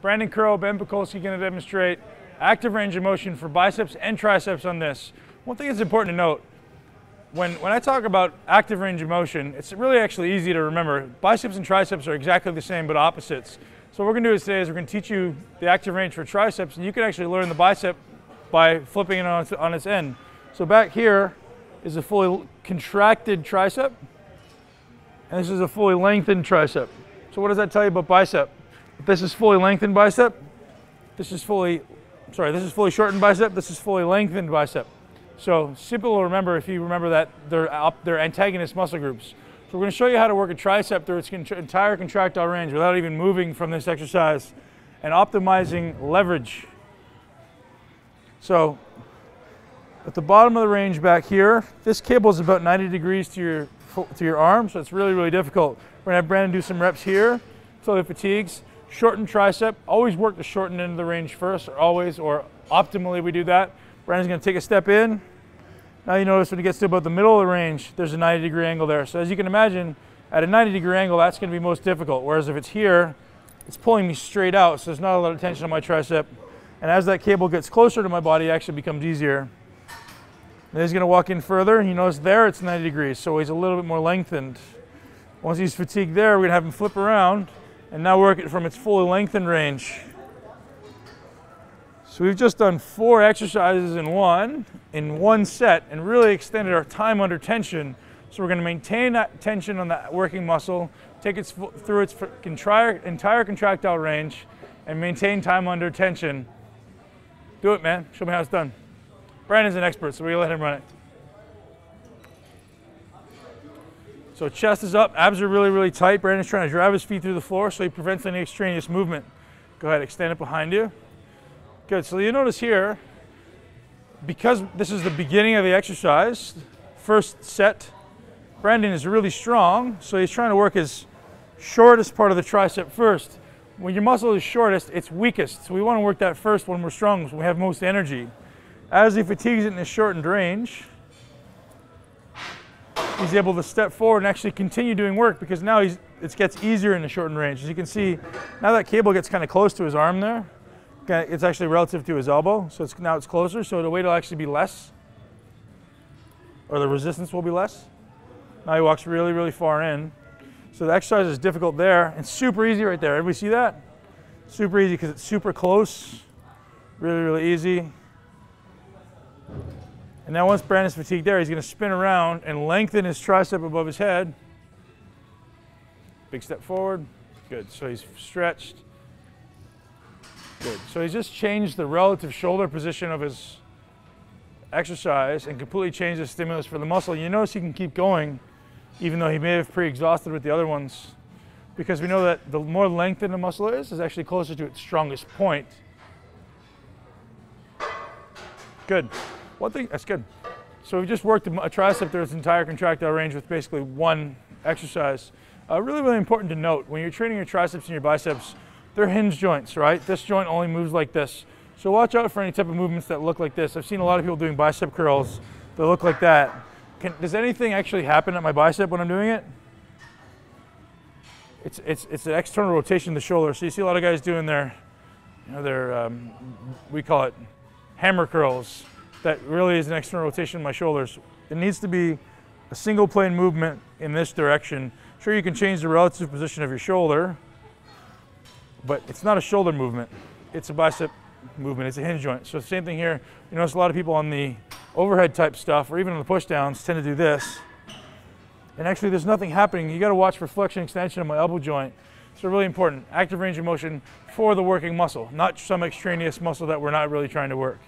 Brandon Curl, Ben Pakulski going to demonstrate active range of motion for biceps and triceps on this. One thing that's important to note, when I talk about active range of motion, it's really actually easy to remember. Biceps and triceps are exactly the same but opposites. So what we're going to do today is we're going to teach you the active range for triceps, and you can actually learn the bicep by flipping it on its end. So back here is a fully contracted tricep, and this is a fully lengthened tricep. So what does that tell you about bicep? If this is fully lengthened bicep, this is fully shortened bicep, this is fully lengthened bicep. So simple to remember if you remember that they're antagonist muscle groups. So we're going to show you how to work a tricep through its entire contractile range without even moving from this exercise and optimizing leverage. So at the bottom of the range back here, this cable is about 90 degrees to your arm, so it's really, really difficult. We're going to have Brandon do some reps here until he fatigues. Shorten tricep, always work the shortened end of the range first, or optimally we do that. Brandon's going to take a step in. Now you notice when he gets to about the middle of the range, there's a 90-degree angle there. So as you can imagine, at a 90-degree angle, that's going to be most difficult. Whereas if it's here, it's pulling me straight out, so there's not a lot of tension on my tricep. And as that cable gets closer to my body, it actually becomes easier. Then he's going to walk in further, and you notice there it's 90 degrees, so he's a little bit more lengthened. Once he's fatigued there, we're going to have him flip around and now work it from its fully lengthened range. So we've just done 4 exercises in one set and really extended our time under tension. So we're going to maintain that tension on that working muscle, take it through its entire contractile range, and maintain time under tension. Do it, man. Show me how it's done. Brandon's an expert, so we're going to let him run it. So chest is up, abs are really, really tight. Brandon's trying to drive his feet through the floor so he prevents any extraneous movement. Go ahead, extend it behind you. Good, so you notice here, because this is the beginning of the exercise, first set, Brandon is really strong, so he's trying to work his shortest part of the tricep first. When your muscle is shortest, it's weakest, so we want to work that first when we're strong, when we have most energy. As he fatigues it in this shortened range, he's able to step forward and actually continue doing work because now it gets easier in the shortened range. As you can see, now that cable gets kind of close to his arm there. It's actually relative to his elbow, so now it's closer, so the weight will actually be less, or the resistance will be less. Now he walks really, really far in. So the exercise is difficult there, and super easy right there. Everybody see that? Super easy because it's super close, really, really easy. And now once Brandon's fatigued there, he's going to spin around and lengthen his tricep above his head. Big step forward. Good. So he's stretched. Good. So he's just changed the relative shoulder position of his exercise and completely changed the stimulus for the muscle. You notice he can keep going even though he may have pre-exhausted with the other ones, because we know that the more lengthened the muscle is actually closer to its strongest point. Good. One thing, that's good. So we've just worked a tricep through its entire contractile range with basically one exercise. Really, really important to note, when you're training your triceps and your biceps, they're hinge joints, right? This joint only moves like this. So watch out for any type of movements that look like this. I've seen a lot of people doing bicep curls that look like that. Does anything actually happen at my bicep when I'm doing it? It's an external rotation of the shoulder. So you see a lot of guys doing their we call it hammer curls. That really is an external rotation of my shoulders. It needs to be a single plane movement in this direction. Sure, you can change the relative position of your shoulder, but it's not a shoulder movement. It's a bicep movement. It's a hinge joint. So same thing here. You notice a lot of people on the overhead type stuff, or even on the push downs, tend to do this. And actually there's nothing happening. You got to watch for flexion extension of my elbow joint. So really important. Active range of motion for the working muscle, not some extraneous muscle that we're not really trying to work.